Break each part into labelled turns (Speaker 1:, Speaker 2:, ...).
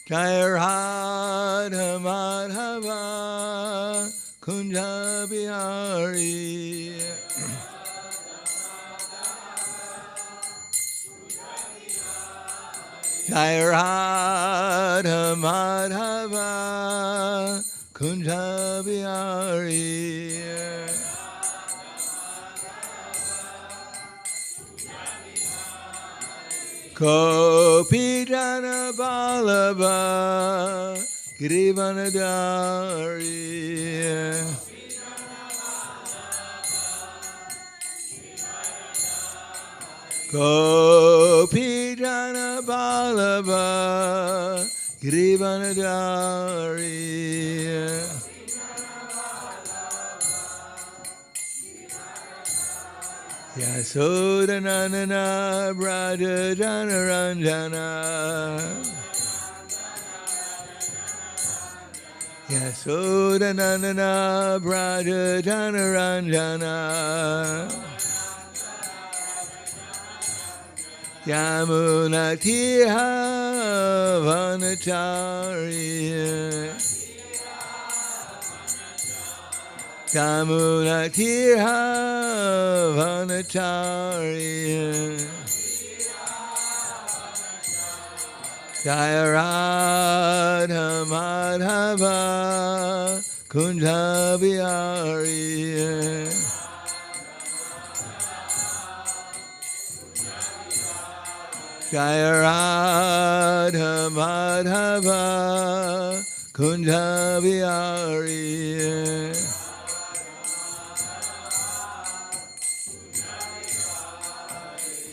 Speaker 1: Jai Radha Madhava Kunja Bihari. Jai Radha Madhava Kunja Bihari. Gopi Jana Vallabha Girivanadari. Gopi Jana Vallabha Girivanadari. Yasodanana Braja Janaranjana. Yasodanana Braja Janaranjana. Yamuna Tiha Vanachari. Yamuna Tiha Vanachari. Jaya Radha Madhava Kunja Bihari. Jaya Radha Madhava Kunja Bihari.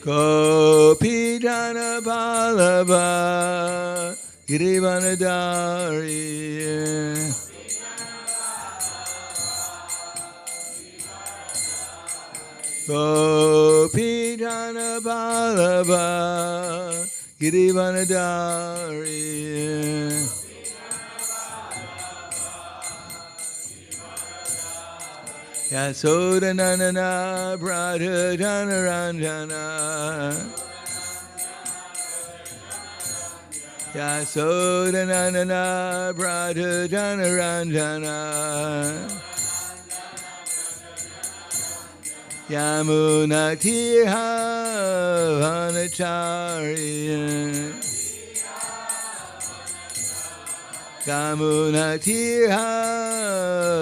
Speaker 1: Gopi Jana Vallabha Girivanadari. Gopi Jana Vallabha Girivanadari. Yasodanana Braja Janaranjana. Yasodanana Braja Janaranjana. Yamuna Tiha Vanachari. Yamuna Tiha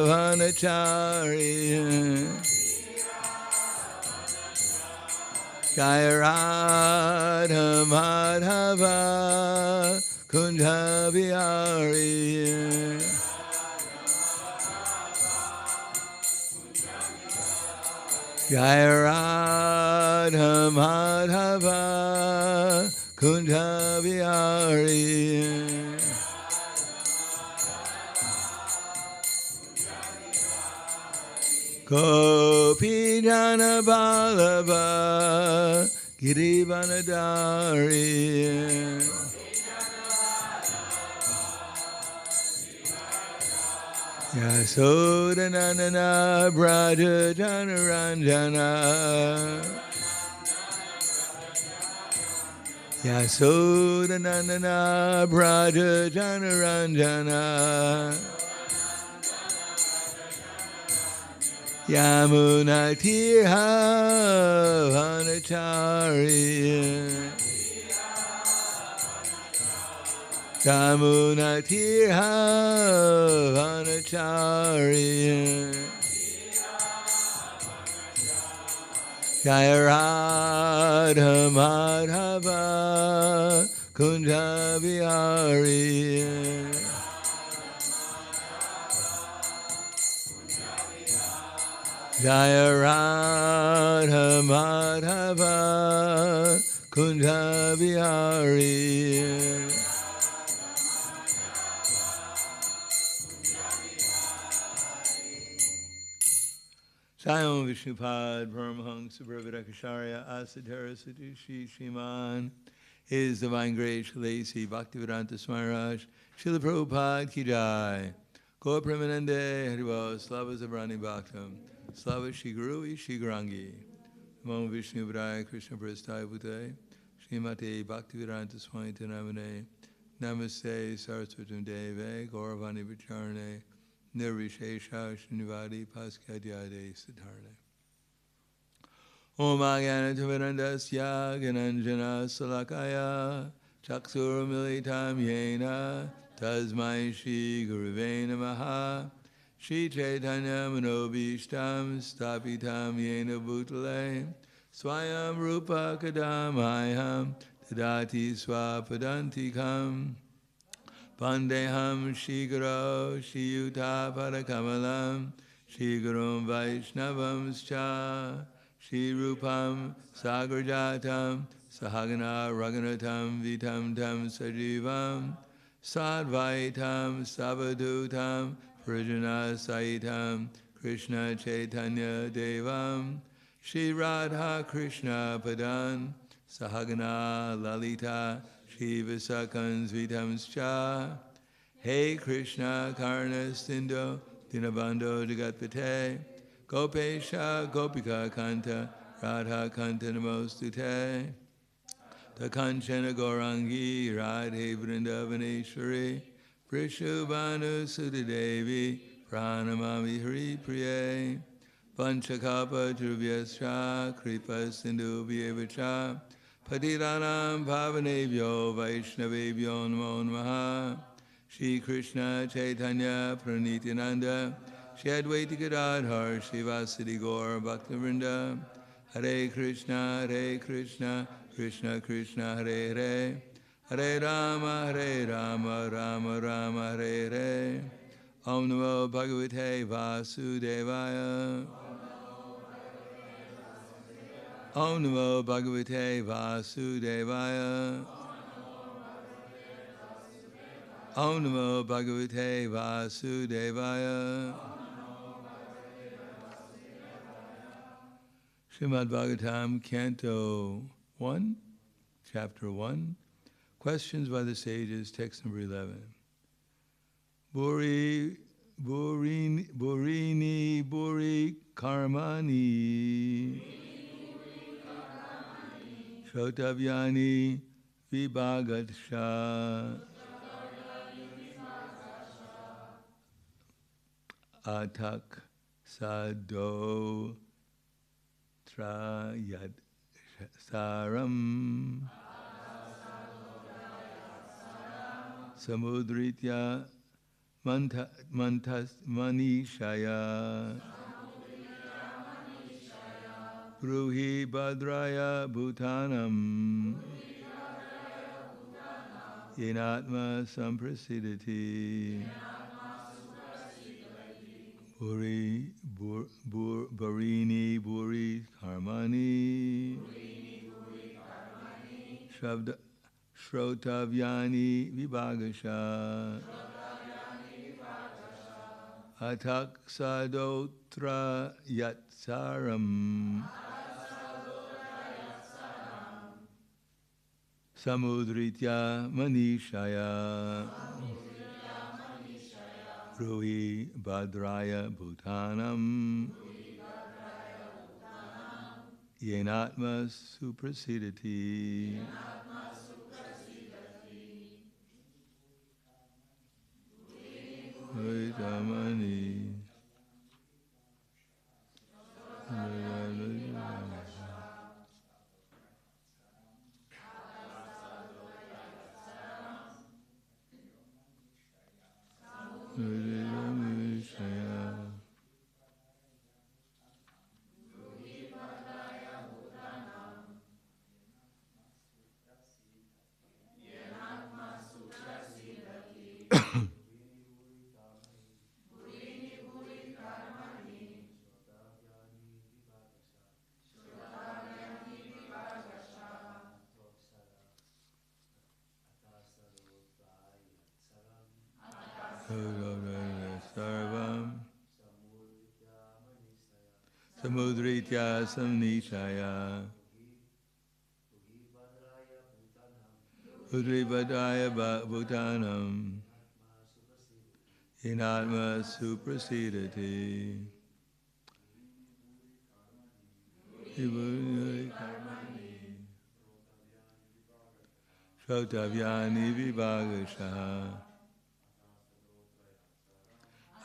Speaker 1: Vanachari. Jaya Radha Madhava Kunja Bihari. Jaya Radha Madhava Kunja Bihari. Gopi Jana Vallabha Girivanadari. Yasodanana Braja Janaranjana. Yasodanana Braja Janaranjana. Yamuna Tiha Vanachari. Yamuna Tiha Vanachari. Jaya Radha Madhava Kunja Bihari. Jaya Radha Madhava Kunja Bihari. Sayam Vishnupad Paramahansa Brahmadakacharya Asadhara Satishi Shiman. His Divine Grace Shalasi Bhaktivedanta Swami Maharaj Srila Prabhupada Ki Jai. Gaur Premanande Haribol Slava Zabrani Bhaktam Slava Shri Guru Shri Gurangi. Namo Vishnu Padaya Krishna Prasthaya Bhutale Srimate Bhaktivedanta Swami Tanamane Namaste Saraswatam Deve Gauravani Vicharne Nirvishesha Srinivadi Paskadyade Siddharne Om Agyanam Timirandasya Gananjana Salakaya Chaksur Militam Yena Tasmai Shri Guruve Namaha Shri Chaitanya Manobishtam Stapitam Yena Bhutale Swayam Rupa Kadamayam Tadati Swapadantikam Pandeham Shri Guru Shri Yuta Padakamalam Shri Gurum Vaishnavam Scha Shri Rupam Sagrajatam Sahagana Raghunatam Vitam Tam Sajivam Sadvaitam Savadutam Prajana Saitam Krishna Chaitanya Devam Shri Radha Krishna Padan Sahagana Lalita Shri Visakans Vitamscha Hey Krishna Karna Sindhu Dinabando Jagatpate Gopesha Gopika Kanta Radha Kanta Namostute Takanchana Gaurangi Radhe Vrindavaneshwari Prishubhanu Sudadevi Pranamami Hari Priye Panchakapa Dhruvyascha Kripa Sindhu Vyevacha Patiranam Bhavanebhyo Vaishnavebhyo Namo Namaha Shri Krishna Chaitanya Pranityananda Shri Advaita Gadadhar Shivasadi Gaur Bhaktivinoda Hare Krishna Krishna Krishna Hare Hare Hare Rama Rama Rama Hare Hare Om Namo Bhagavate Vasudevaya Om Namo Bhagavate Vasudevaya Om Namo Bhagavate Vasudevaya Srimad Bhagavatam, Canto 1, Chapter 1, Questions by the Sages, Text number 11. Burini Buri Karmani Shrotavyani Vibhagatsha Atak Sado Trayat Saram Samudritya Mantas Manishaya Bruhi Bhadraya Bhutanam Yenatma Samprasidati Barini Buri Karmani Shrotavyani Vibhagasha Atak Sadotra Yatsaram Samudritya Manishaya Ruhi Bhadraya Bhutanam Yenatma Suprasidati Vaitamani Sarvam Samudritya Samnishaya Udribadaya Bhutanam Yenatma Suprasidati Shrotavyani vibhagashaha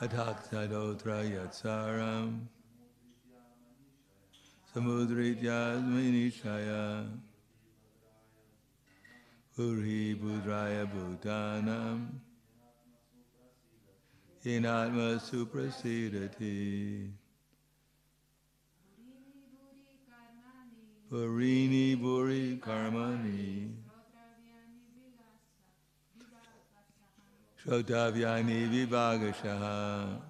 Speaker 1: ataksadotra yatsaram samudrityasminishaya Urhi budraya bhutanam inatma suprasidati Purini buri karmani Shrotavyani vibhagashaha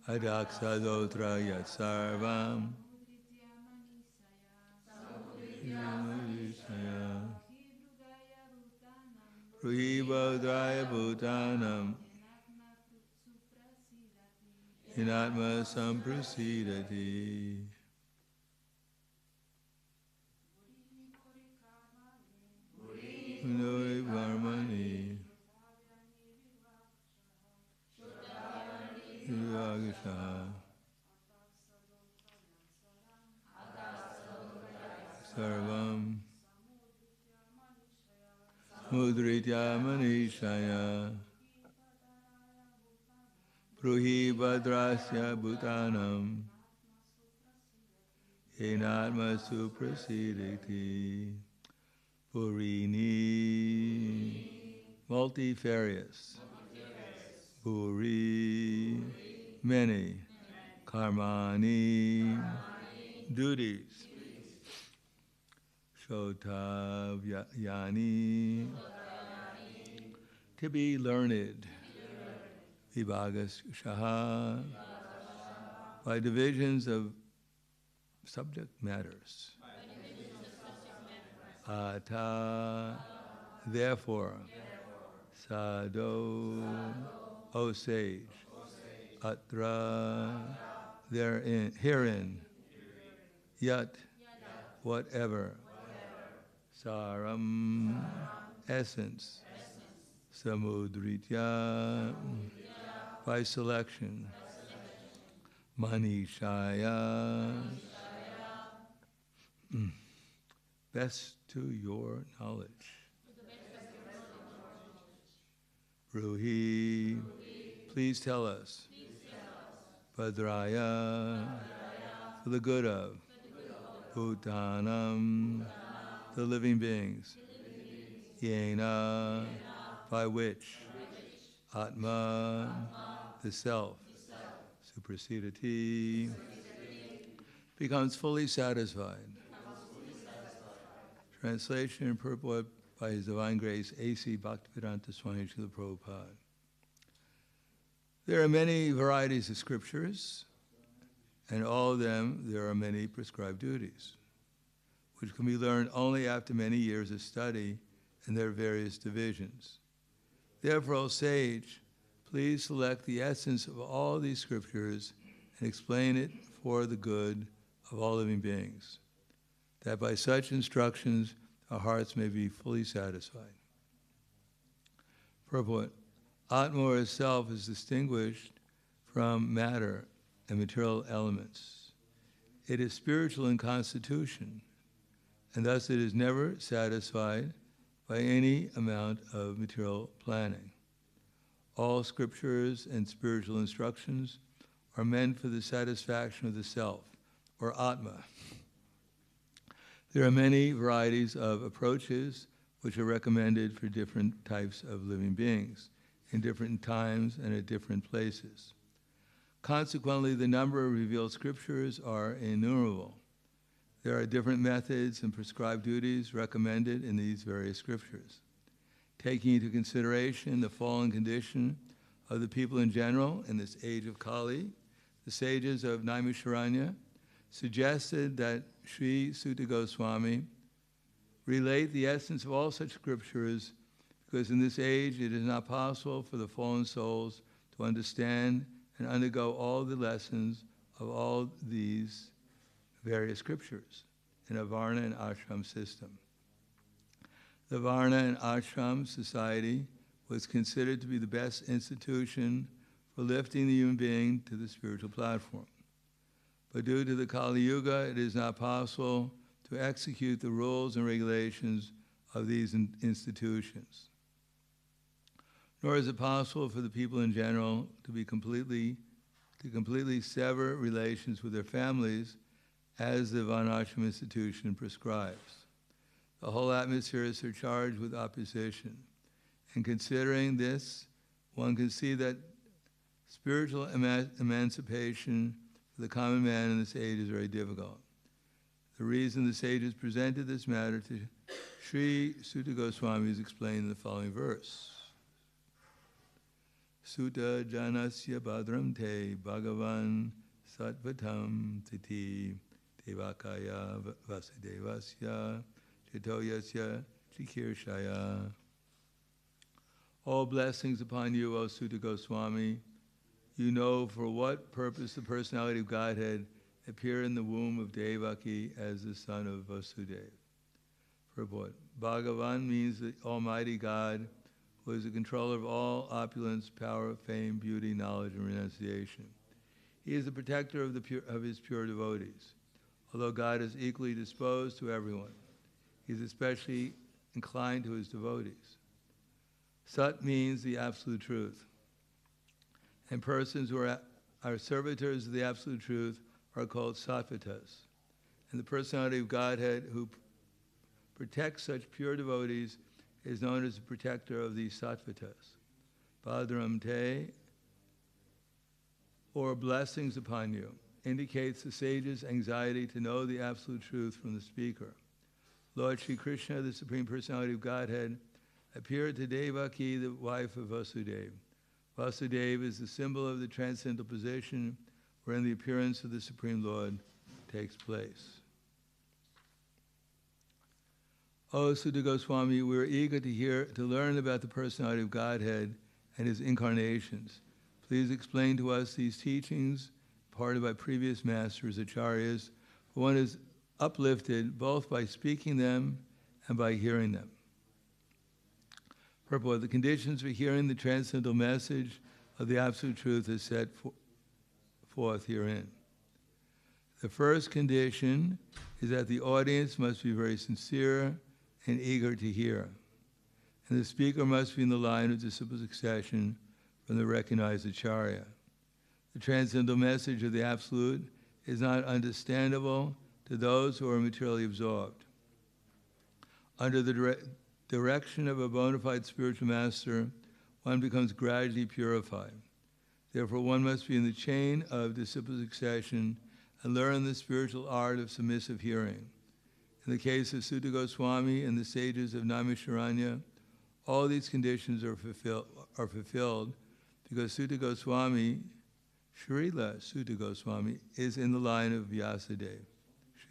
Speaker 1: adaksadotra yatsarvam Ruhibhadraya bhutanam inatma samprasidati Nori varmani Vibhagashaha Sarvam Mudritya manishaya Pruhi bhadrasya bhutanam Enatma suprasidati Purini multifarious Puri many Karmani duties Shrotavyani to be learned Vibhagashaha by divisions of subject matters Ata therefore Sadho O sage Atra therein herein Yat whatever Saram essence Samudritya by selection Manishaya best to your knowledge Ruhi please tell us Bhadraya for the good of Bhutanam the living beings Yena by which Atma the self Suprasidati becomes fully satisfied. Translation and purport by His Divine Grace A.C. Bhaktivedanta Swami Srila Prabhupada. There are many varieties of scriptures, and all of them there are many prescribed duties, which can be learned only after many years of study and their various divisions. Therefore, O sage, please select the essence of all these scriptures and explain it for the good of all living beings, that by such instructions our hearts may be fully satisfied. Purport. Atma or self is distinguished from matter and material elements. It is spiritual in constitution, and thus it is never satisfied by any amount of material planning. All scriptures and spiritual instructions are meant for the satisfaction of the self, or Atma. There are many varieties of approaches which are recommended for different types of living beings, in different times and at different places. Consequently, the number of revealed scriptures are innumerable. There are different methods and prescribed duties recommended in these various scriptures. Taking into consideration the fallen condition of the people in general in this age of Kali, the sages of Naimisharanya suggested that Sri Sutta Goswami relate the essence of all such scriptures, because in this age it is not possible for the fallen souls to understand and undergo all the lessons of all these various scriptures in a Varna and Ashram system. The Varna and Ashram society was considered to be the best institution for lifting the human being to the spiritual platform. But due to the Kali Yuga, it is not possible to execute the rules and regulations of these institutions. Nor is it possible for the people in general to completely sever relations with their families as the Varnashram institution prescribes. The whole atmosphere is surcharged with opposition. And considering this, one can see that spiritual emancipation for the common man in this age is very difficult. The reason the sages presented this matter to Sri Sutta Goswami is explained in the following verse. Sutta janasya badram te bhagavan sattvatam titi devakaya vasudevasya chitoyasya chikirshaya. All blessings upon you, O Sutta Goswami. You know for what purpose the personality of Godhead appeared in the womb of Devaki as the son of Vasudeva. Purport. Bhagavan means the Almighty God, who is the controller of all opulence, power, fame, beauty, knowledge, and renunciation. He is the protector of his pure devotees. Although God is equally disposed to everyone, he is especially inclined to his devotees. Sat means the absolute truth. And persons who are servitors of the absolute truth are called sattvatas. And the personality of Godhead who protects such pure devotees is known as the protector of these sattvatas. Badram te, or blessings upon you, indicates the sage's anxiety to know the absolute truth from the speaker. Lord Shri Krishna, the Supreme Personality of Godhead, appeared to Devaki, the wife of Vasudeva. Vasudeva is the symbol of the transcendental position wherein the appearance of the Supreme Lord takes place. O Sutta Goswami, we are eager to learn about the personality of Godhead and his incarnations. Please explain to us these teachings imparted by previous masters, acharyas, for one is uplifted both by speaking them and by hearing them. Purport, the conditions for hearing the transcendental message of the Absolute Truth is set forth herein. The first condition is that the audience must be very sincere and eager to hear, and the speaker must be in the line of disciple succession from the recognized acharya. The transcendental message of the Absolute is not understandable to those who are materially absorbed. Under the direction of a bona fide spiritual master, one becomes gradually purified. Therefore, one must be in the chain of disciple succession and learn the spiritual art of submissive hearing. In the case of Sutta Goswami and the sages of Naimisharanya, all these conditions are fulfilled because Sutta Goswami, Srila Sutta Goswami, is in the line of Vyasadeva,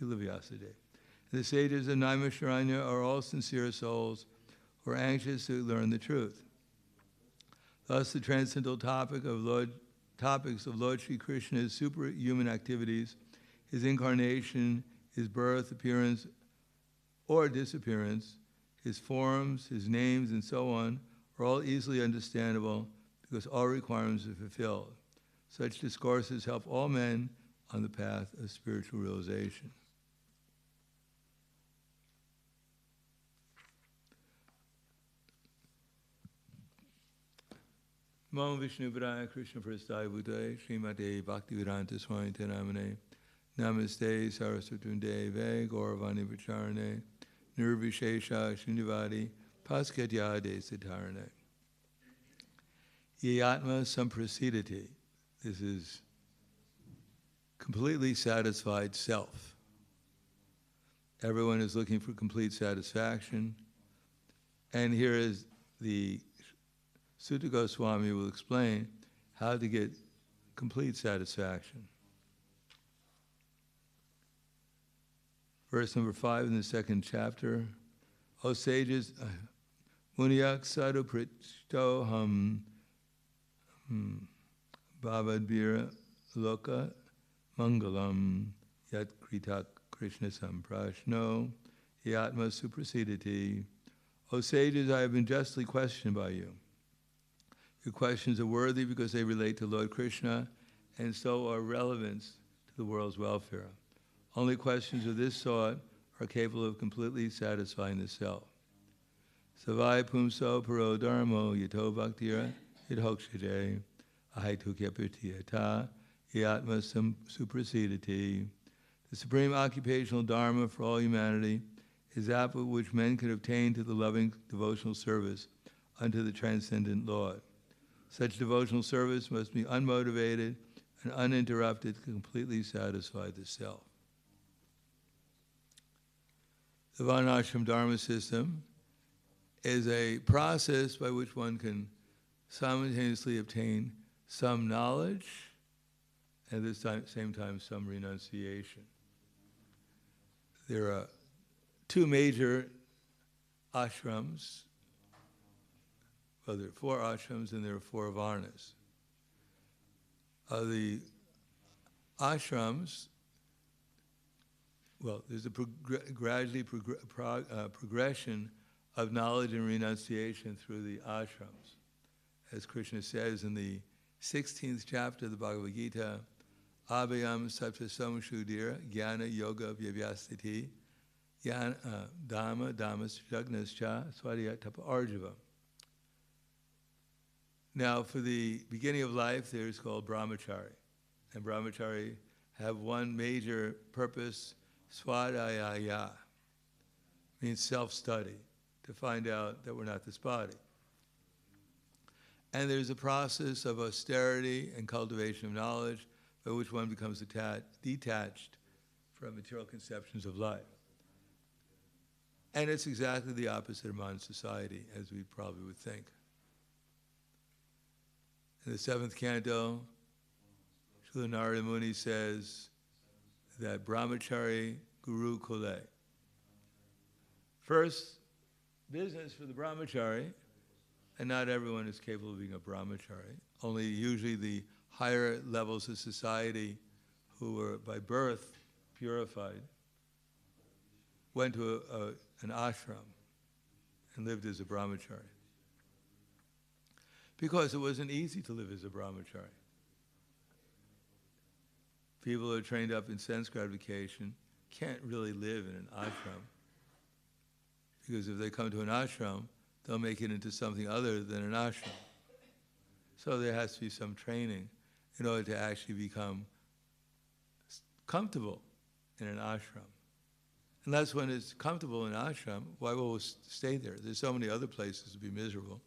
Speaker 1: Srila Vyasadeva. The sages of Naimisharanya are all sincere souls who are anxious to learn the truth. Thus, the transcendental topics of Lord Shri Krishna's superhuman activities, his incarnation, his birth, appearance, or disappearance, his forms, his names, and so on, are all easily understandable because all requirements are fulfilled. Such discourses help all men on the path of spiritual realization. Namo Vishnu Padaya Krishna Prasthaya Bhutaya Srimate Bhaktivedanta Swami Namane Namaste Saraswati Deve Gauravani Vacharane Nirvishesha Srinivadi Paskatyade Siddharane. Yatma Samprasidati. This is completely satisfied self. Everyone is looking for complete satisfaction. And here is the Sutta Goswami will explain how to get complete satisfaction. Verse number 5 in the second chapter. O sages, Munyak sadhu prishtoham bhavadvira loka mangalam yat kritak Krishna samprashno yatma suprasidati. O sages, I have been justly questioned by you. Your questions are worthy because they relate to Lord Krishna and so are relevant to the world's welfare. Only questions of this sort are capable of completely satisfying the self. Savai pumso paro dharmo yato bhaktira yadhokshade ahaitukya pritiyata yatma suprasidati. The supreme occupational dharma for all humanity is that by which men can obtain to the loving devotional service unto the transcendent Lord. Such devotional service must be unmotivated and uninterrupted to completely satisfy the self. The Varnashram Dharma system is a process by which one can simultaneously obtain some knowledge and at the same time some renunciation. There are two major ashrams. Well, there are 4 ashrams and there are 4 varnas. The ashrams, well, there's a progression of knowledge and renunciation through the ashrams. As Krishna says in the 16th chapter of the Bhagavad Gita, Abhayam Sattva Samashudira Jnana Yoga Vyavastiti Dhamma Dhammas Jagnascha Swadhyaya Tapa Arjava. Now, for the beginning of life, there's called brahmachari. And brahmachari have one major purpose, swadhyaya, means self-study, to find out that we're not this body. And there's a process of austerity and cultivation of knowledge by which one becomes detached from material conceptions of life. And it's exactly the opposite of modern society, as we probably would think. In the 7th canto, Srila Narada Muni says that brahmachari guru kule. First business for the brahmachari, and not everyone is capable of being a brahmachari. Only usually the higher levels of society who were by birth purified went to an ashram and lived as a brahmachari. Because it wasn't easy to live as a brahmachari. People who are trained up in sense gratification can't really live in an ashram. Because if they come to an ashram, they'll make it into something other than an ashram. So there has to be some training in order to actually become comfortable in an ashram. Unless one is comfortable in an ashram, why will we stay there? There's so many other places to be miserable.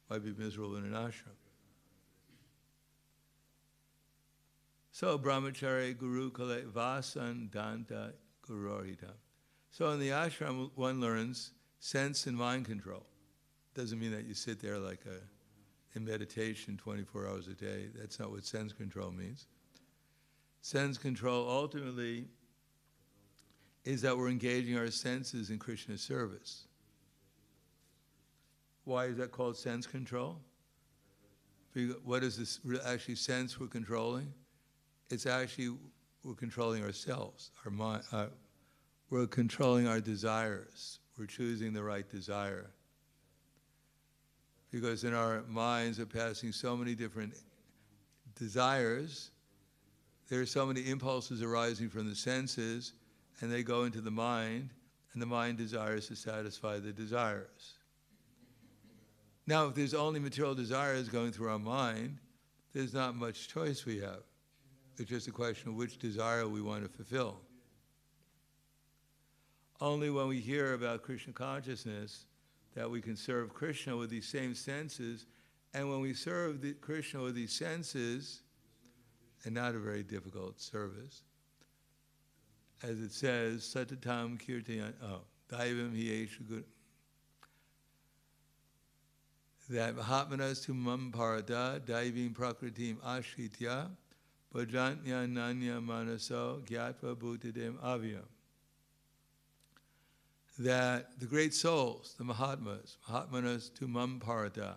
Speaker 1: Why be miserable in an ashram? So brahmachari guru kale vasan danta gurorhita. So in the ashram, one learns sense and mind control. Doesn't mean that you sit there like in meditation 24 hours a day. That's not what sense control means. Sense control ultimately is that we're engaging our senses in Krishna's service. Why is that called sense control? What is this actually sense we're controlling? It's actually, we're controlling ourselves, our mind. We're controlling our desires. We're choosing the right desire. Because in our minds are passing so many different desires, there are so many impulses arising from the senses, and they go into the mind, and the mind desires to satisfy the desires. Now, if there's only material desires going through our mind, there's not much choice we have. It's just a question of which desire we want to fulfill. Only when we hear about Krishna consciousness that we can serve Krishna with these same senses, and when we serve Krishna with these senses, and not a very difficult service, as it says, Satatam Kirtayan, Daivam Hiyeshu Guru, that Mahatmanas tu Mamparada, Daivim Prakritim Ashritya, Bhajantya Nanya Manaso, Gyatva Bhutadem Avyam. That the great souls, the Mahatmas tu Mamparada,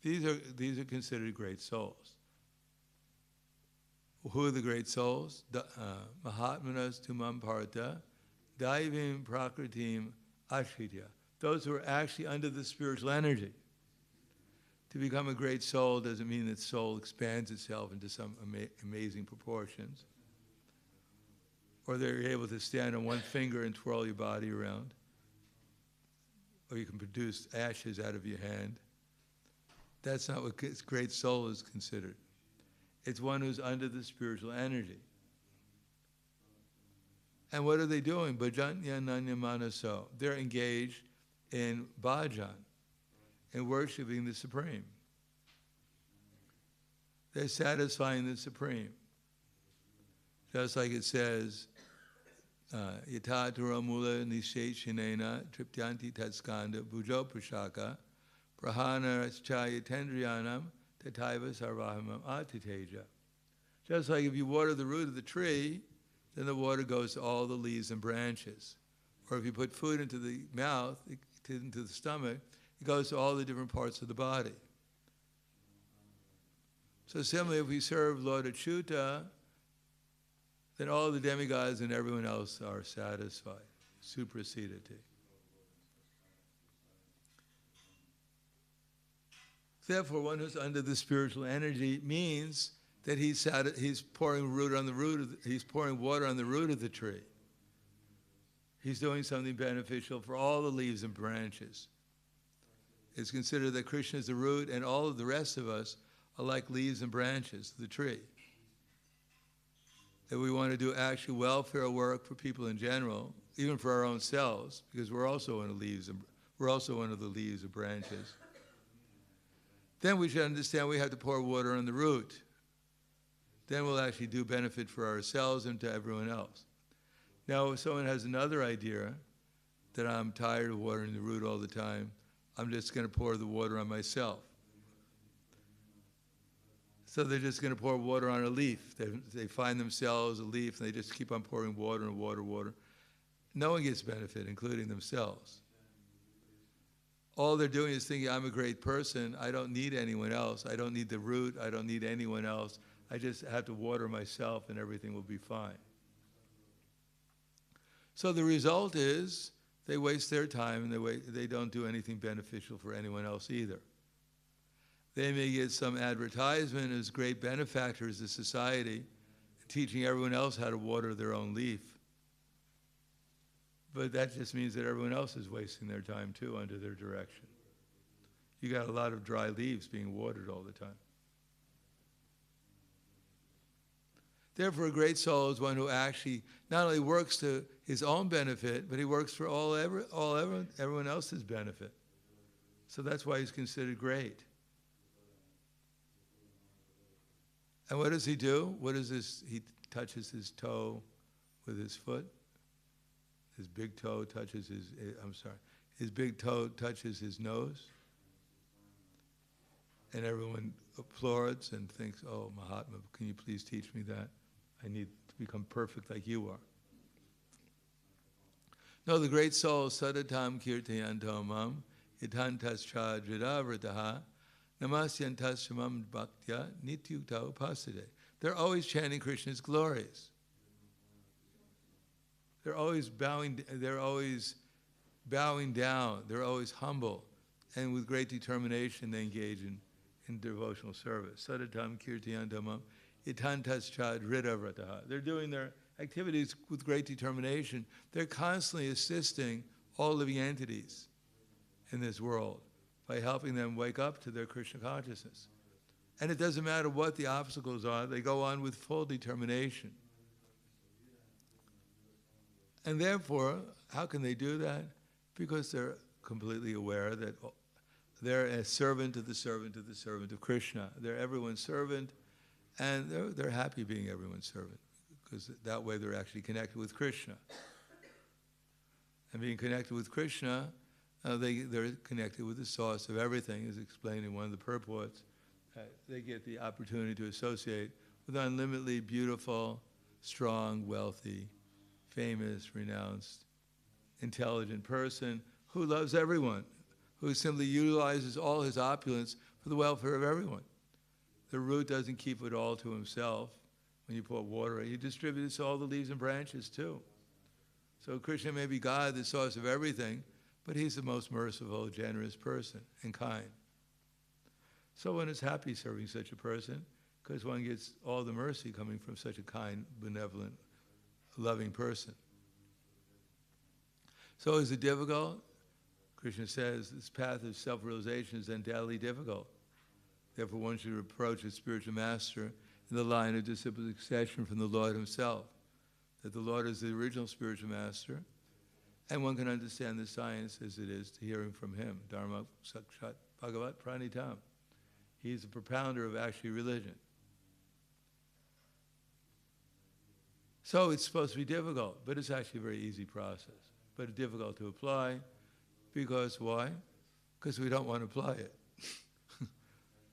Speaker 1: these are considered great souls. Who are the great souls? Mahatmanas tu Mamparada, Daivim Prakritim Ashritya. Those who are actually under the spiritual energy. To become a great soul doesn't mean that soul expands itself into some amazing proportions, or they're able to stand on one finger and twirl your body around, or you can produce ashes out of your hand. That's not what great soul is considered. It's one who's under the spiritual energy. And what are they doing? Bhajanya nanya manaso. They're engaged in bhajan, in worshiping the Supreme. They're satisfying the Supreme. Just like it says, Yata Turamula Nisheshinena Triptyanti Tatskanda Bhujo Prashaka Prahana Chaya Tendriyanam Tataiva Sarvahamam Atiteja. Just like if you water the root of the tree, then the water goes to all the leaves and branches. Or if you put food into the mouth, into the stomach, it goes to all the different parts of the body. So similarly, if we serve Lord Achyuta, then all the demigods and everyone else are satisfied, suprasidati. Therefore, one who's under the spiritual energy means that he's pouring water on the root of the tree. He's doing something beneficial for all the leaves and branches. It's considered that Krishna is the root, and all of the rest of us are like leaves and branches of the tree. That we want to do actual welfare work for people in general, even for our own selves, because we're also one of the leaves and branches. Then we should understand we have to pour water on the root. Then we'll actually do benefit for ourselves and to everyone else. Now, if someone has another idea that I'm tired of watering the root all the time, I'm just going to pour the water on myself. So they're just going to pour water on a leaf. They find themselves a leaf, and they just keep on pouring water and water. No one gets benefit, including themselves. All they're doing is thinking, I'm a great person. I don't need anyone else. I don't need the root. I don't need anyone else. I just have to water myself, and everything will be fine. So the result is they waste their time, and they don't do anything beneficial for anyone else either. They may get some advertisement as great benefactors of society, teaching everyone else how to water their own leaf. But that just means that everyone else is wasting their time too under their direction. You got a lot of dry leaves being watered all the time. Therefore, a great soul is one who actually not only works to his own benefit, but he works for everyone else's benefit. So that's why he's considered great. And what does he do? What is this? He touches his toe with his foot. His big toe touches his big toe touches his nose. And everyone applauds and thinks, oh, Mahatma, can you please teach me that? I need to become perfect like you are. No, the great soul, Sadatam Kirtayantomam, Itantas Chadridavrataha, Namasyantas Shamam Bhaktya, Nityukta Upasade. They're always chanting Krishna's glories. They're always bowing down, they're always humble, and with great determination they engage in devotional service. Sadatam Kirtayantomam, Itantas Chadridavrataha. They're doing their activities with great determination. They're constantly assisting all living entities in this world by helping them wake up to their Krishna consciousness. And it doesn't matter what the obstacles are, they go on with full determination. And therefore, how can they do that? Because they're completely aware that they're a servant of the servant of the servant of Krishna. They're everyone's servant, and they're happy being everyone's servant, because that way they're actually connected with Krishna. And being connected with Krishna, they're connected with the source of everything, as explained in one of the purports. They get the opportunity to associate with an unlimitedly beautiful, strong, wealthy, famous, renounced, intelligent person who loves everyone, who simply utilizes all his opulence for the welfare of everyone. The root doesn't keep it all to himself. When you pour water, he distributes all the leaves and branches too. So Krishna may be God, the source of everything, but he's the most merciful, generous person and kind. So one is happy serving such a person because one gets all the mercy coming from such a kind, benevolent, loving person. So is it difficult? Krishna says this path of self-realization is undoubtedly difficult. Therefore, one should approach a spiritual master in the line of disciple succession from the Lord himself. That the Lord is the original spiritual master, and one can understand the science as it is to hearing from him. Dharma Sakshat Bhagavat Pranitam. He's the propounder of actually religion. So it's supposed to be difficult, but it's actually a very easy process. But it's difficult to apply, because why? Because we don't want to apply it.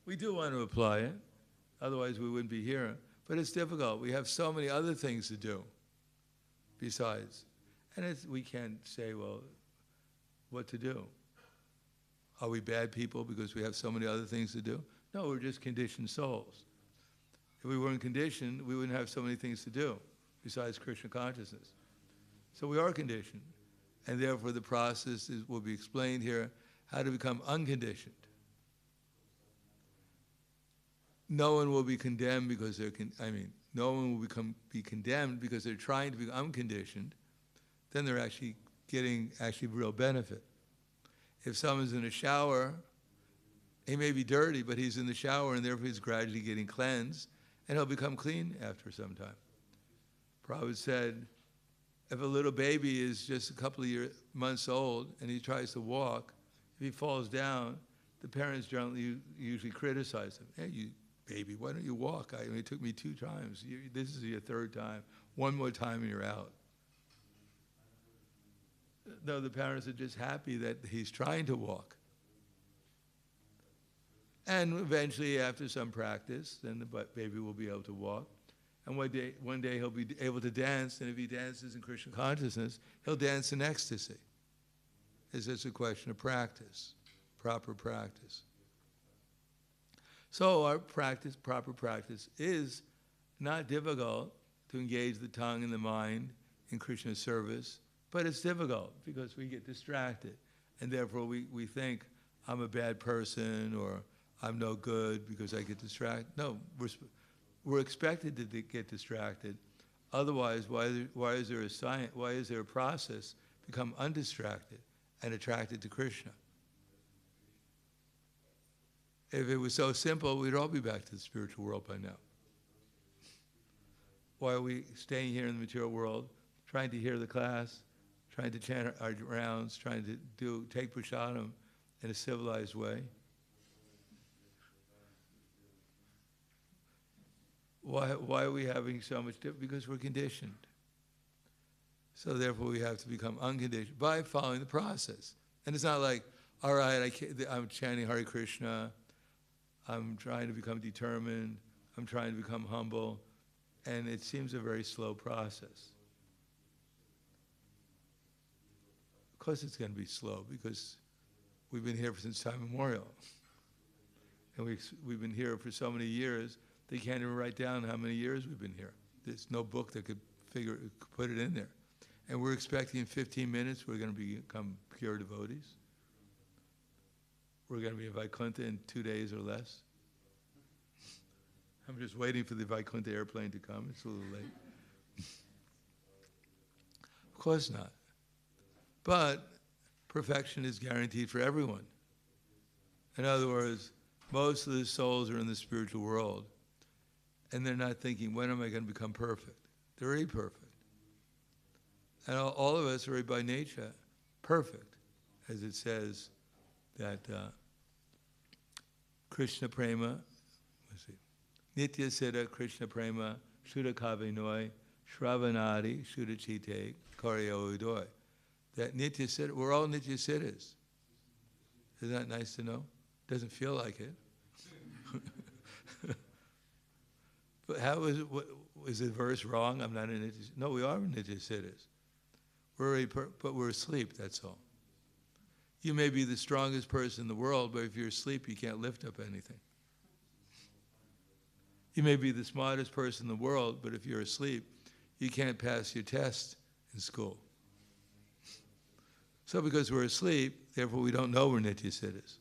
Speaker 1: We do want to apply it, otherwise we wouldn't be here. But it's difficult. We have so many other things to do besides. And we can't say, well, what to do? Are we bad people because we have so many other things to do? No, we're just conditioned souls. If we weren't conditioned, we wouldn't have so many things to do besides Krishna consciousness. So we are conditioned. And therefore the process will be explained here, how to become unconditioned. No one will be condemned because no one will be condemned because they're trying to be unconditioned. Then they're actually getting real benefit. If someone's in a shower, he may be dirty, but he's in the shower and therefore he's gradually getting cleansed and he'll become clean after some time. Prabhupada said, if a little baby is just a couple of months old and he tries to walk, if he falls down, the parents generally usually criticize him. Hey, you baby, why don't you walk? It took me 2 times. This is your 3rd time. One more time and you're out. No, the parents are just happy that he's trying to walk. And eventually, after some practice, then the baby will be able to walk. And one day he'll be able to dance, and if he dances in Krishna consciousness, he'll dance in ecstasy. It's just a question of practice, proper practice. So our practice, proper practice, is not difficult to engage the tongue and the mind in Krishna's service, but it's difficult because we get distracted. And therefore we think, I'm a bad person, or I'm no good because I get distracted. No, we're expected to get distracted. Otherwise, why is there a science? Why is there a process? Become undistracted and attracted to Krishna. If it was so simple, we'd all be back to the spiritual world by now. Why are we staying here in the material world, trying to hear the class, trying to chant our rounds, trying to take prasadam in a civilized way? Why are we having so much difficulty? Because we're conditioned. So therefore we have to become unconditioned by following the process. And it's not like, all right, I'm chanting Hare Krišna, I'm trying to become determined, I'm trying to become humble, and it seems a very slow process. Of course it's going to be slow because we've been here since time immemorial. And we've been here for so many years, they can't even write down how many years we've been here. There's no book that could put it in there. And we're expecting in 15 minutes we're going to become pure devotees. We're going to be in Vaikuntha in 2 days or less. I'm just waiting for the Vaikuntha airplane to come. It's a little late. Of course not. But perfection is guaranteed for everyone. In other words, most of the souls are in the spiritual world, and they're not thinking, when am I going to become perfect? They're already perfect. And all of us are by nature perfect, as it says that Krishna Prema, Nitya Siddha Krishna Prema, Shuddha Kavinoi, Shravanadi, Shuddha Chite, Karyo Udoi. That Nitya Siddha, we're all Nitya Siddhas. Isn't that nice to know? Doesn't feel like it. But how is the verse wrong? I'm not a Nitya Siddha. No, we are Nitya Siddhas. But we're asleep, that's all. You may be the strongest person in the world, but if you're asleep, you can't lift up anything. You may be the smartest person in the world, but if you're asleep, you can't pass your test in school. So because we're asleep, therefore we don't know we're Nitya Siddhas.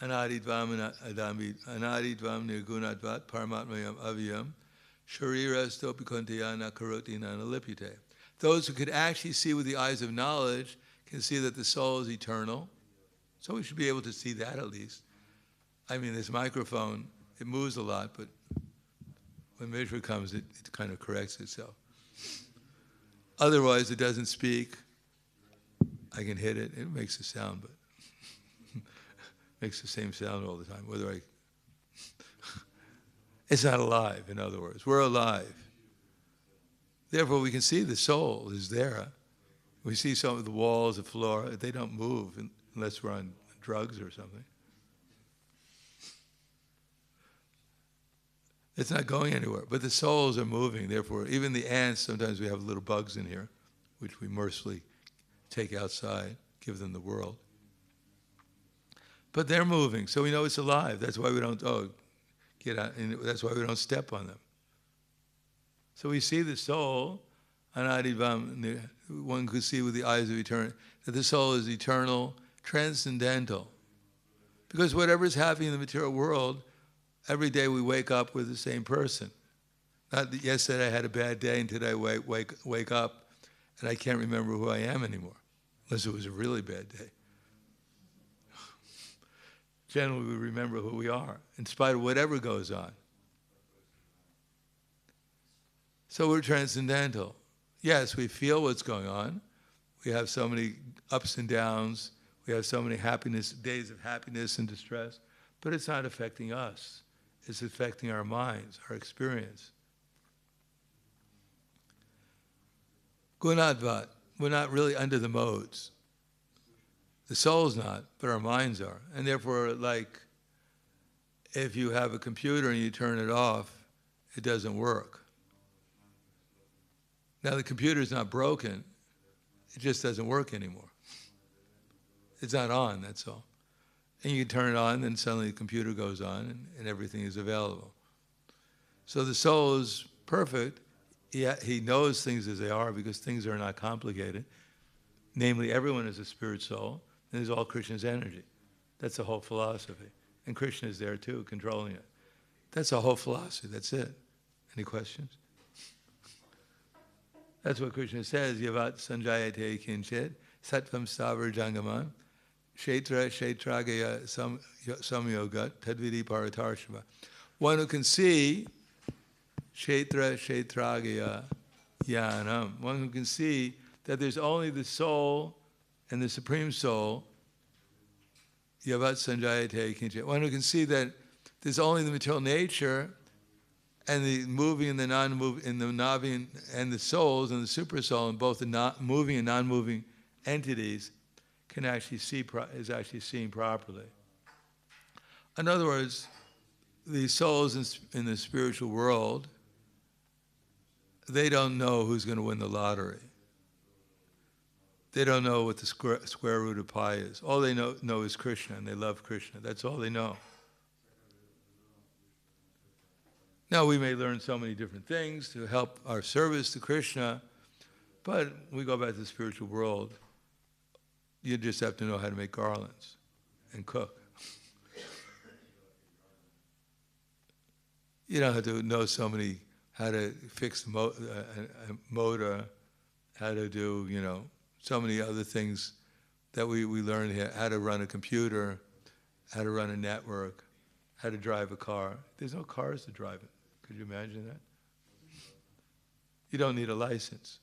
Speaker 1: Anadidvam nirgunadvat paramatmayam avyam Sharira stopikontayana karoti nanalipite. Those who could actually see with the eyes of knowledge can see that the soul is eternal. So we should be able to see that at least. I mean, this microphone, it moves a lot, but when Mishra comes, it kind of corrects itself. Otherwise, it doesn't speak. I can hit it. It makes a sound, but makes the same sound all the time. It's not alive, in other words. We're alive. Therefore, we can see the soul is there. We see some of the walls, the floor. They don't move unless we're on drugs or something. It's not going anywhere. But the souls are moving. Therefore, even the ants, sometimes we have little bugs in here, which we mercifully take outside, give them the world. But they're moving, so we know it's alive. That's why we don't, get out, and that's why we don't step on them. So we see the soul, anadivam, one could see with the eyes of eternity, that the soul is eternal, transcendental. Because whatever is happening in the material world, every day we wake up with the same person. Not that yesterday I had a bad day and today I wake up and I can't remember who I am anymore, unless it was a really bad day. Generally, we remember who we are, in spite of whatever goes on. So we're transcendental. Yes, we feel what's going on. We have so many ups and downs. We have so many days of happiness and distress. But it's not affecting us. It's affecting our minds, our experience. Gunadvat, we're not really under the modes. The soul's not, but our minds are. And therefore, like, if you have a computer and you turn it off, it doesn't work. Now, the computer's not broken. It just doesn't work anymore. It's not on, that's all. And you can turn it on, then suddenly the computer goes on, and everything is available. So the soul is perfect. He knows things as they are because things are not complicated. Namely, everyone is a spirit soul, and there's all Krishna's energy. That's the whole philosophy. And Krishna is there too, controlling it. That's the whole philosophy, that's it. Any questions? That's what Krishna says, Yavat sanjayate kinchit, sattvam stavar jangaman, kshetra kshetragaya samyogat, tadvidi paratarshava. One who can see kshetra kshetragaya yanam, one who can see that there's only the soul and the Supreme Soul, Yavat sanjayate kinchit. One who can see that there's only the material nature and the moving and the non-moving, and the navi and the souls and the super soul, and both the moving and non-moving entities can actually see, is actually seeing properly. In other words, the souls in the spiritual world, they don't know who's going to win the lottery. They don't know what the square root of pi is. All they know is Krishna, and they love Krishna. That's all they know. Now, we may learn so many different things to help our service to Krishna, but we go back to the spiritual world. You just have to know how to make garlands and cook. You don't have to know how to fix a motor, how to do, so many other things that we learn here, how to run a computer, how to run a network, how to drive a car. There's no cars to drive it. Could you imagine that? You don't need a license.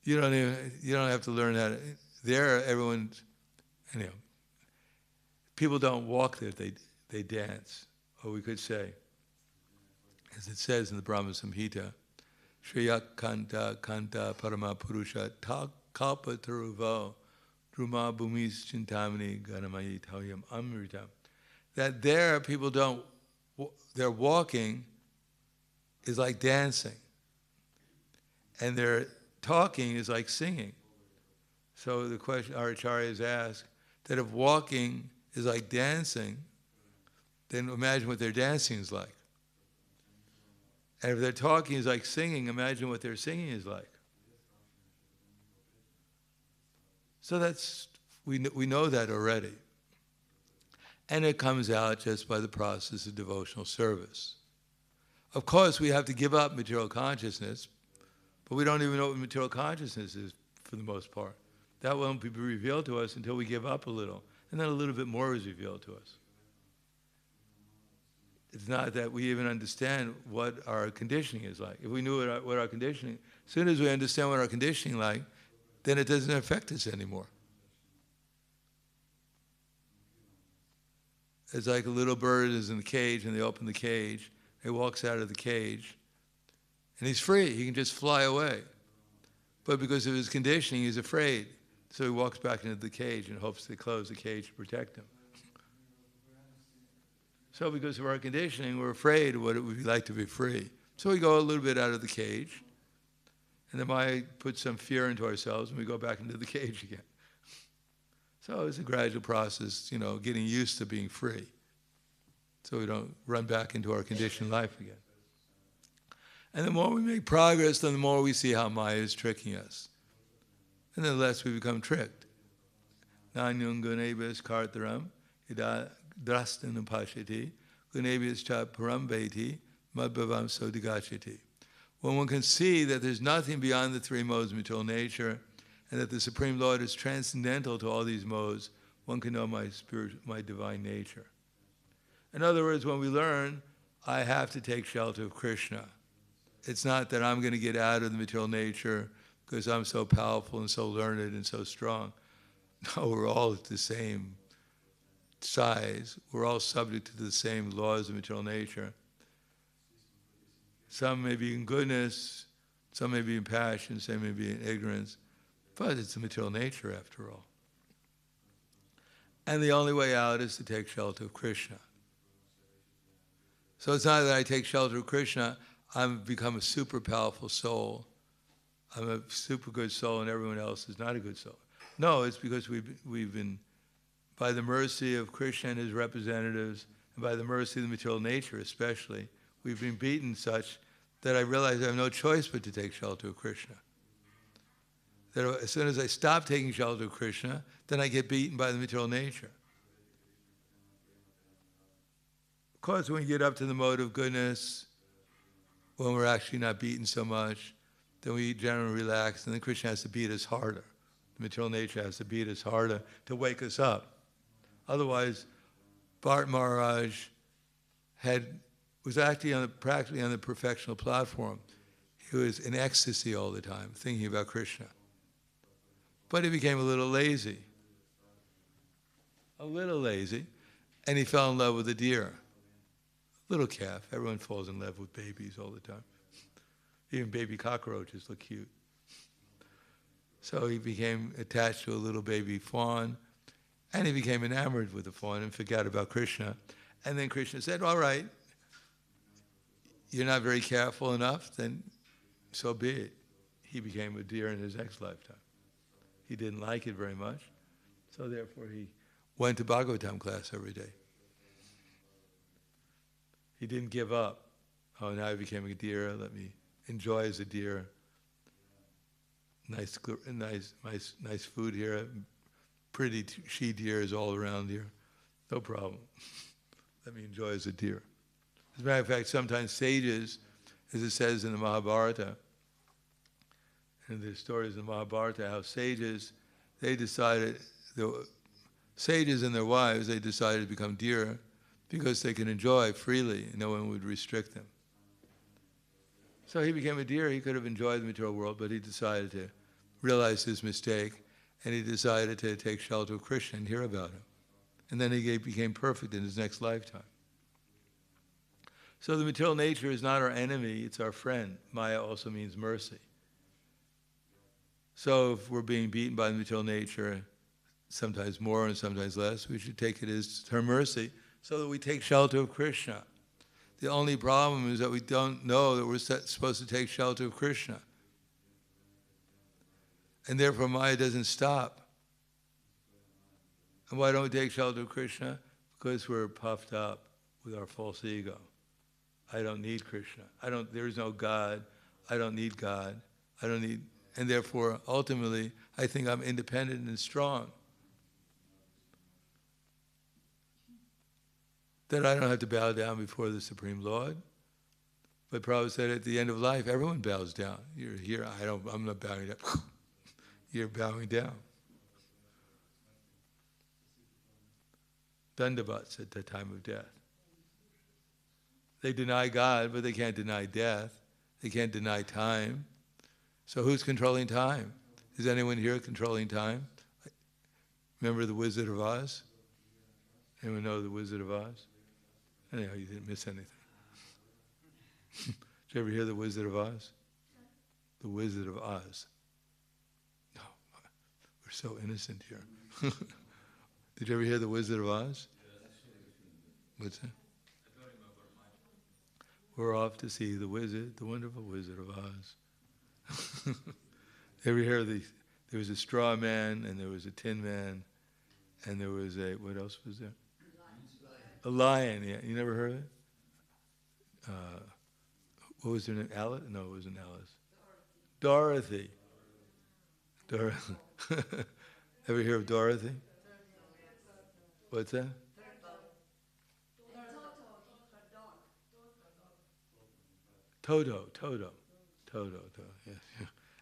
Speaker 1: You don't have to learn how to. There, everyone's, people don't walk there, they dance. Or we could say, as it says in the Brahma Samhita, Shriya Kanta Kanta Parama Purusha Kalpa Taruvo Druma Bhumis Chintamani Ganamayi Tawyam Amritam. That there people their walking is like dancing. And their talking is like singing. So the question our acharyas ask, that if walking is like dancing, then imagine what their dancing is like. And if their talking is like singing, imagine what their singing is like. So we know that already. And it comes out just by the process of devotional service. Of course, we have to give up material consciousness, but we don't even know what material consciousness is for the most part. That won't be revealed to us until we give up a little. And then a little bit more is revealed to us. It's not that we even understand what our conditioning is like. If we knew what our conditioning, as soon as we understand what our conditioning is like, then it doesn't affect us anymore. It's like a little bird is in the cage and they open the cage. He walks out of the cage and he's free. He can just fly away. But because of his conditioning, he's afraid. So he walks back into the cage and hopes they close the cage to protect him. So because of our conditioning, we're afraid of what it would be like to be free. So we go a little bit out of the cage, and then might put some fear into ourselves, and we go back into the cage again. So it's a gradual process, getting used to being free, so we don't run back into our conditioned life again. And the more we make progress, then the more we see how Maya is tricking us. And then the less we become tricked. Nanyung gunebis kartaram ida drastanam pashati gunebis cha parambeti madbhavam sodigachati. When one can see that there's nothing beyond the three modes of material nature, and that the Supreme Lord is transcendental to all these modes, one can know my divine nature. In other words, when we learn, I have to take shelter of Krishna. It's not that I'm going to get out of the material nature because I'm so powerful and so learned and so strong. No, we're all at the same size. We're all subject to the same laws of material nature. Some may be in goodness, some may be in passion, some may be in ignorance, but it's the material nature after all. And the only way out is to take shelter of Krishna. So it's not that I take shelter of Krishna, I've become a super powerful soul. I'm a super good soul and everyone else is not a good soul. No, it's because we've been, by the mercy of Krishna and his representatives, and by the mercy of the material nature especially, we've been beaten such that I realize I have no choice but to take shelter of Krishna. That as soon as I stop taking shelter of Krishna, then I get beaten by the material nature. Of course, when we get up to the mode of goodness, when we're actually not beaten so much, then we generally relax, and then Krishna has to beat us harder. The material nature has to beat us harder to wake us up. Otherwise, Bharat Maharaj was actually practically on the perfectional platform. He was in ecstasy all the time, thinking about Krishna. But he became a little lazy, and he fell in love with a deer, little calf. Everyone falls in love with babies all the time. Even baby cockroaches look cute. So he became attached to a little baby fawn, and he became enamored with the fawn and forgot about Krishna. And then Krishna said, all right, you're not very careful enough, then so be it. He became a deer in his next lifetime. He didn't like it very much, so therefore he went to Bhagavatam class every day. He didn't give up. Oh, now I became a deer, let me enjoy as a deer. Nice food here, pretty she-deers all around here. No problem. Let me enjoy as a deer. As a matter of fact, sometimes sages, as it says in the Mahabharata, and there's stories in the Mahabharata, how sages and their wives, they decided to become deer because they can enjoy freely and no one would restrict them. So he became a deer. He could have enjoyed the material world, but he decided to realize his mistake, and he decided to take shelter of Krishna and hear about him. And then he became perfect in his next lifetime. So the material nature is not our enemy, it's our friend. Maya also means mercy. So if we're being beaten by the material nature, sometimes more and sometimes less, we should take it as her mercy so that we take shelter of Krishna. The only problem is that we don't know that we're supposed to take shelter of Krishna. And therefore Maya doesn't stop. And why don't we take shelter of Krishna? Because we're puffed up with our false ego. I don't need Krishna. There is no God. I don't need God. And therefore, ultimately, I think I'm independent and strong. that I don't have to bow down before the Supreme Lord. But Prabhupada said at the end of life, everyone bows down. You're here, I'm not bowing down. You're bowing down. Dandavats at the time of death. They deny God, but they can't deny death. They can't deny time. So who's controlling time? Is anyone here controlling time? Remember the Wizard of Oz? Anyone know the Wizard of Oz? Anyhow, you didn't miss anything. Did you ever hear the Wizard of Oz? The Wizard of Oz. No, we're so innocent here. Did you ever hear the Wizard of Oz? What's that? We're off to see the wizard, the wonderful Wizard of Oz. Ever hear there was a straw man, and there was a tin man, and there was what else was there? A lion, yeah. You never heard of it? What was her name? Alice? No, it wasn't Alice. Dorothy. Dorothy. Ever hear of Dorothy? What's that? Toto, yes.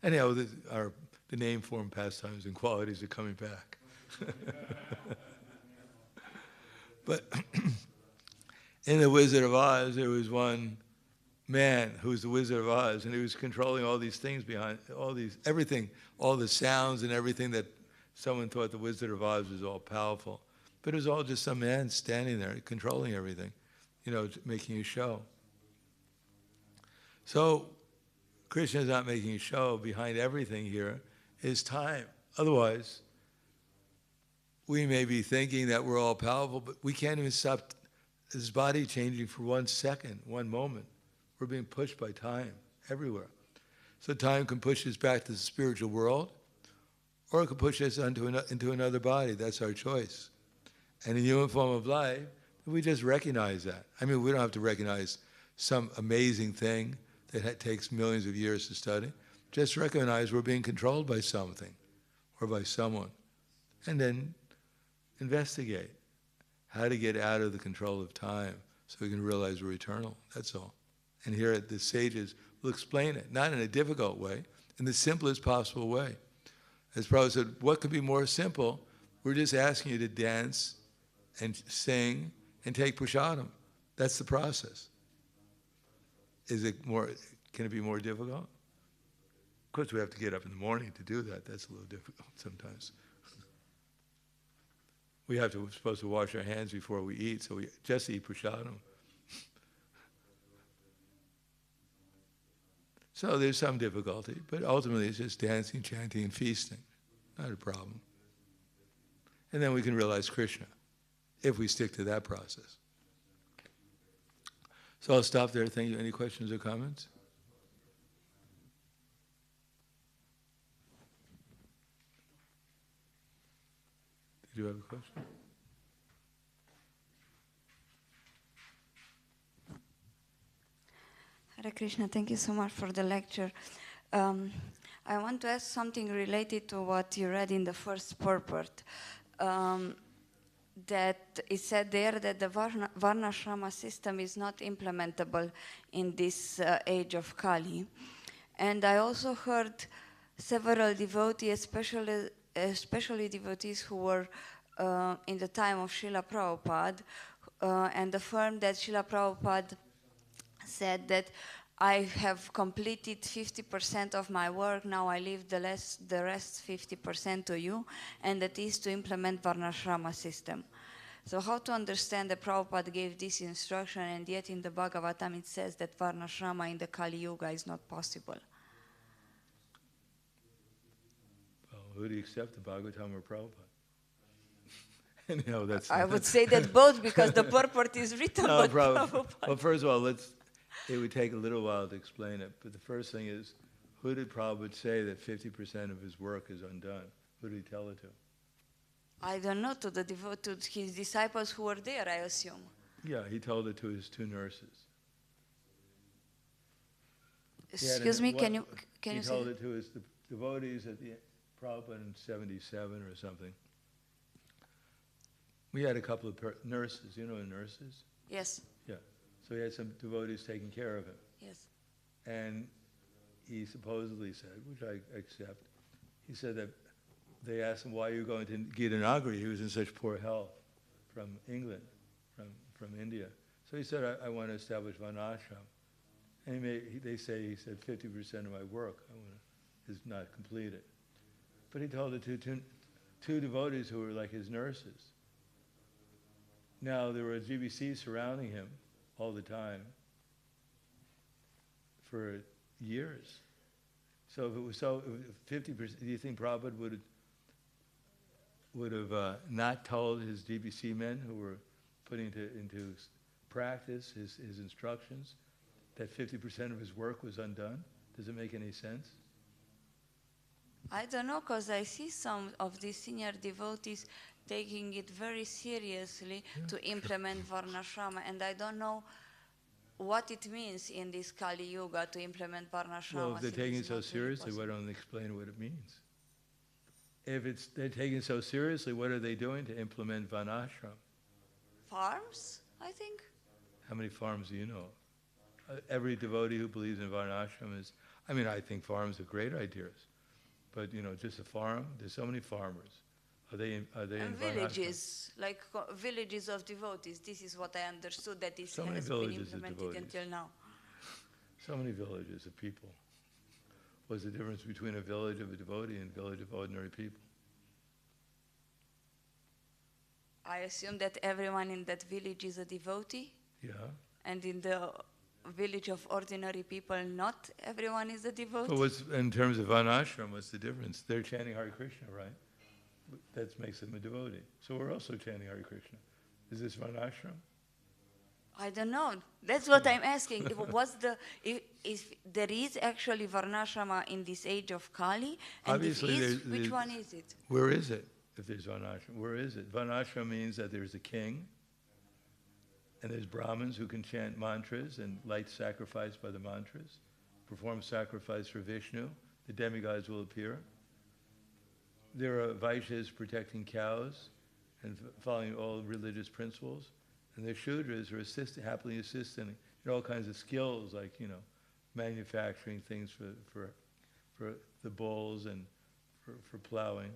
Speaker 1: Anyhow, the name, form, pastimes, and qualities are coming back. But in the Wizard of Oz, there was one man who was the Wizard of Oz, and he was controlling all these things behind, everything, all the sounds and everything that someone thought the Wizard of Oz was all powerful. But it was all just some man standing there controlling everything, making a show. So Krishna is not making a show. Behind everything here is time. Otherwise, we may be thinking that we're all powerful, but we can't even stop this body changing for 1 second, 1 moment. We're being pushed by time everywhere. So time can push us back to the spiritual world, or it can push us into another body. That's our choice. And in human form of life, we just recognize that. I mean, we don't have to recognize some amazing thing that takes millions of years to study. Just recognize we're being controlled by something or by someone. And then investigate how to get out of the control of time so we can realize we're eternal. That's all. And here at the sages will explain it, not in a difficult way, in the simplest possible way. As Prabhupada said, what could be more simple? We're just asking you to dance and sing and take prasadam. That's the process. Can it be more difficult? Of course, we have to get up in the morning to do that. That's a little difficult sometimes. We're supposed to wash our hands before we eat, so we just eat prasadam. So there's some difficulty, but ultimately it's just dancing, chanting, and feasting. Not a problem. And then we can realize Krishna, if we stick to that process. So I'll stop there. Thank you. Any questions or comments? Did you have a question?
Speaker 2: Hare Krishna, thank you so much for the lecture. I want to ask something related to what you read in the first purport. That it said there that the Varnashrama system is not implementable in this age of Kali. And I also heard several devotees, especially devotees who were in the time of Srila Prabhupada, and affirmed that Srila Prabhupada said that I have completed 50% of my work, now I leave the rest 50% to you, and that is to implement Varnashrama system. So how to understand that Prabhupada gave this instruction, and yet in the Bhagavatam it says that Varnashrama in the Kali Yuga is not possible?
Speaker 1: Well, who do you accept, the Bhagavatam or Prabhupada? Anyhow, that's
Speaker 2: I would say that both, because the purport is written by Prabhupada.
Speaker 1: Well, first of all, it would take a little while to explain it, but the first thing is, who did Prabhupada say that 50% of his work is undone? Who did he tell it to?
Speaker 2: I don't know, to his disciples who were there, I assume.
Speaker 1: Yeah, he told it to his 2 nurses.
Speaker 2: Excuse me, can you say?
Speaker 1: He told it to his devotees at the Prabhupada in 77 or something. We had a couple of nurses, you know nurses?
Speaker 2: Yes.
Speaker 1: Yeah. So he had some devotees taking care of him.
Speaker 2: Yes.
Speaker 1: And he supposedly said, which I accept, he said that they asked him, why are you going to Gitanagari? He was in such poor health from England, from India. So he said, I want to establish Varnashram. And he said, 50% of my work is not completed. But he told it to two devotees who were like his nurses. Now, there were GBCs surrounding him all the time for years. So if it was 50%, do you think Prabhupada would have not told his GBC men who were putting into practice his instructions that 50% of his work was undone? Does it make any sense?
Speaker 2: I don't know, because I see some of these senior devotees taking it very seriously to implement Varnashrama, and I don't know what it means in this Kali Yuga to implement Varnashrama.
Speaker 1: Well, if they're taking it so seriously, why don't they explain what it means? If they're taking it so seriously, what are they doing to implement Varnashram?
Speaker 2: Farms, I think.
Speaker 1: How many farms do you know? Every devotee who believes in Varnashram is, I think farms are great ideas. But, just a farm, there's so many farmers. Are they in
Speaker 2: villages, like villages of devotees. This is what I understood, that it has been implemented until now.
Speaker 1: So many villages of people. What's the difference between a village of a devotee and a village of ordinary people?
Speaker 2: I assume that everyone in that village is a devotee.
Speaker 1: Yeah.
Speaker 2: And in the village of ordinary people, not everyone is a devotee.
Speaker 1: But in terms of Varnashram, what's the difference? They're chanting Hare Krishna, right? That makes them a devotee. So we're also chanting Hare Krishna. Is this Varnashram?
Speaker 2: I don't know. That's what I'm asking. If there is actually Varnashrama in this age of Kali, and
Speaker 1: obviously
Speaker 2: if is, which one is it?
Speaker 1: Where is it? If there's Varnashram, where is it? Varnashram means that there's a king, and there's Brahmins who can chant mantras and light sacrifice by the mantras, perform sacrifice for Vishnu. The demigods will appear. There are Vaishyas protecting cows and following all religious principles. And the Shudras are happily assisting in all kinds of skills, like, manufacturing things for the bulls and for plowing.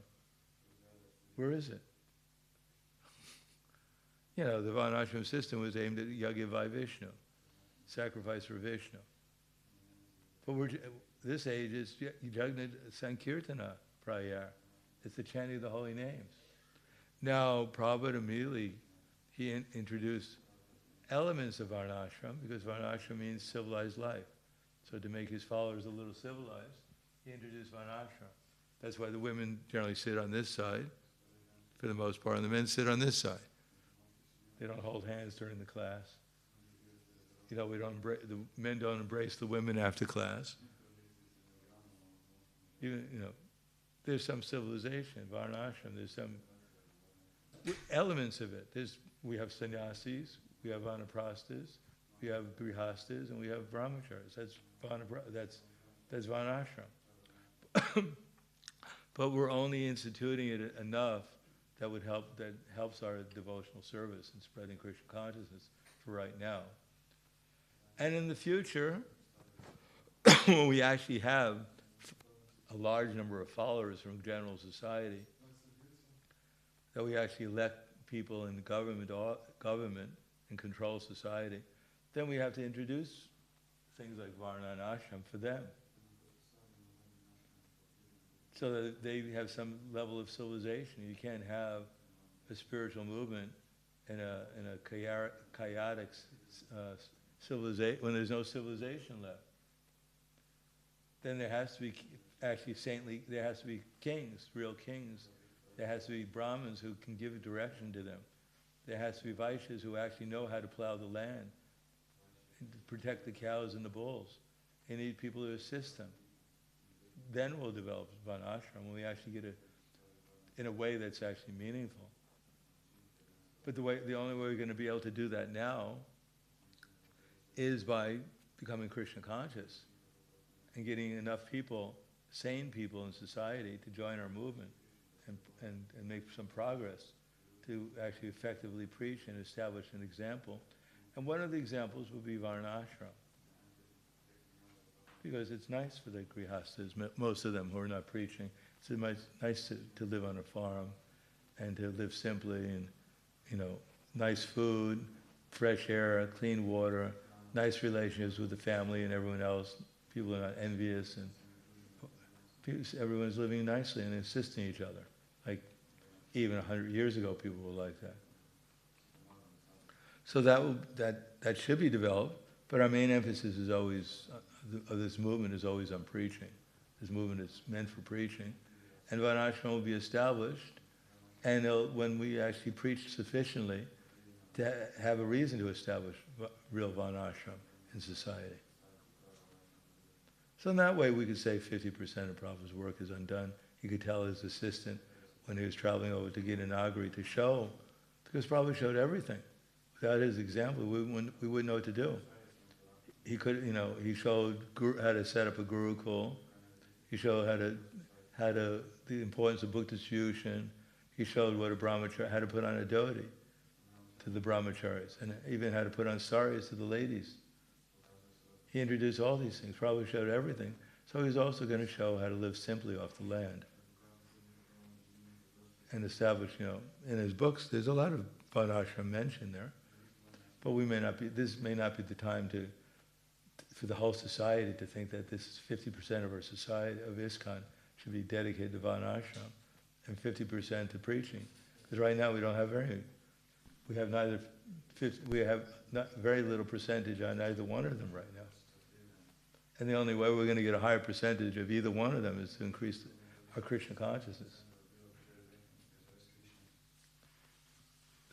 Speaker 1: Where is it? The Varnashram system was aimed at Yagya by Vishnu, sacrifice for Vishnu. But this age is Jagna Sankirtana Prayar. It's the chanting of the holy names. Now, Prabhupada immediately, he introduced elements of Varnashram, because Varnashram means civilized life. So to make his followers a little civilized, he introduced Varnashram. That's why the women generally sit on this side, for the most part, and the men sit on this side. They don't hold hands during the class. The men don't embrace the women after class. There's some civilization, Varnashram, there's some elements of it. We have sannyasis, we have vanaprasthas, we have grihastas, and we have brahmacharis. That's Varnashram. But we're only instituting it enough that helps our devotional service and spreading Krishna consciousness for right now. And in the future, when we actually have a large number of followers from general society, that we actually elect people in government and control society, then we have to introduce things like Varna and Ashram for them, so that they have some level of civilization. You can't have a spiritual movement in a chaotic civilization when there's no civilization left. Then there has to be actually saintly. There has to be kings, real kings. There has to be Brahmins who can give a direction to them. There has to be Vaishyas who actually know how to plow the land and to protect the cows and the bulls. They need people to assist them. Then we'll develop Varnashram when we actually get it in a way that's actually meaningful. But the only way we're going to be able to do that now is by becoming Krishna conscious and getting enough people, sane people in society, to join our movement and make some progress to actually effectively preach and establish an example. And one of the examples would be Varnashram. Because it's nice for the grihastas, most of them who are not preaching. It's nice to live on a farm and to live simply and, nice food, fresh air, clean water, nice relationships with the family and everyone else. People are not envious and everyone's living nicely and assisting each other. Like even 100 years ago, people were like that. So that should be developed, but our main emphasis is always, of this movement is always on preaching. This movement is meant for preaching. And Varnashram will be established, and when we actually preach sufficiently, to have a reason to establish real Varnashram in society. So in that way we could say 50% of Prabhupada's work is undone. He could tell his assistant when he was traveling over to Gitanagari to show, because Prabhupada showed everything. Without his example, we wouldn't know what to do. He could, he showed how to set up a gurukul. He showed the importance of book distribution. He showed what a brahmachari, how to put on a dhoti to the brahmacharis, and even how to put on saris to the ladies. He introduced all these things. Prabhupada showed everything. So he's also going to show how to live simply off the land. And establish, in his books, there's a lot of Varnashram mentioned there. But this may not be the time for the whole society to think that this is 50% of our society, of ISKCON, should be dedicated to Varnashram and 50% to preaching. Because right now we have very little percentage on either one of them right now. And the only way we're going to get a higher percentage of either one of them is to increase our Krishna consciousness.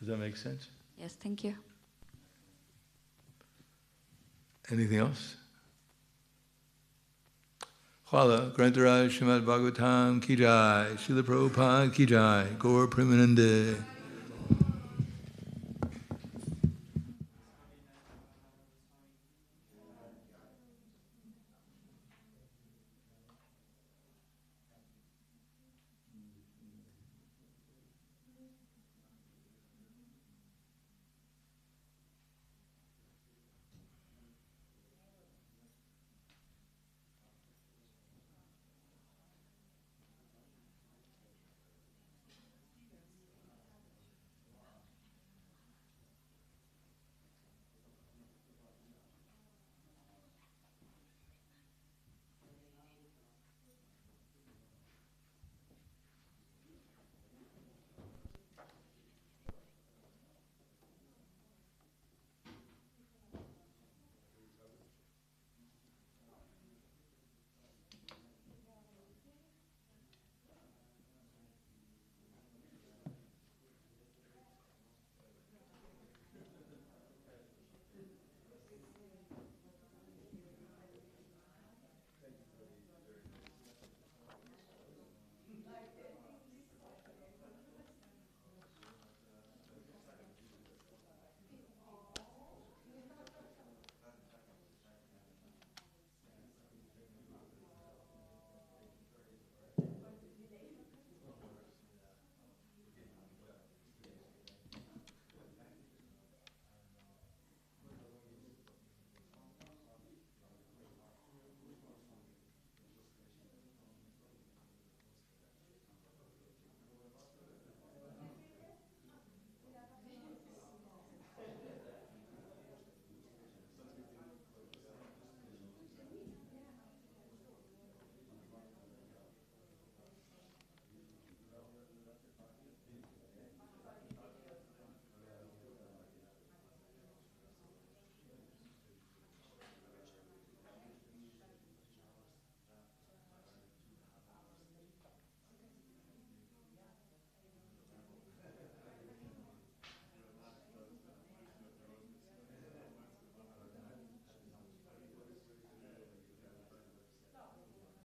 Speaker 1: Does that make sense?
Speaker 2: Yes, thank you.
Speaker 1: Anything else? Hvala, Grantaraj Srimad Bhagavatam ki jai, Srila Prabhupada ki jai, Gaur Premanande.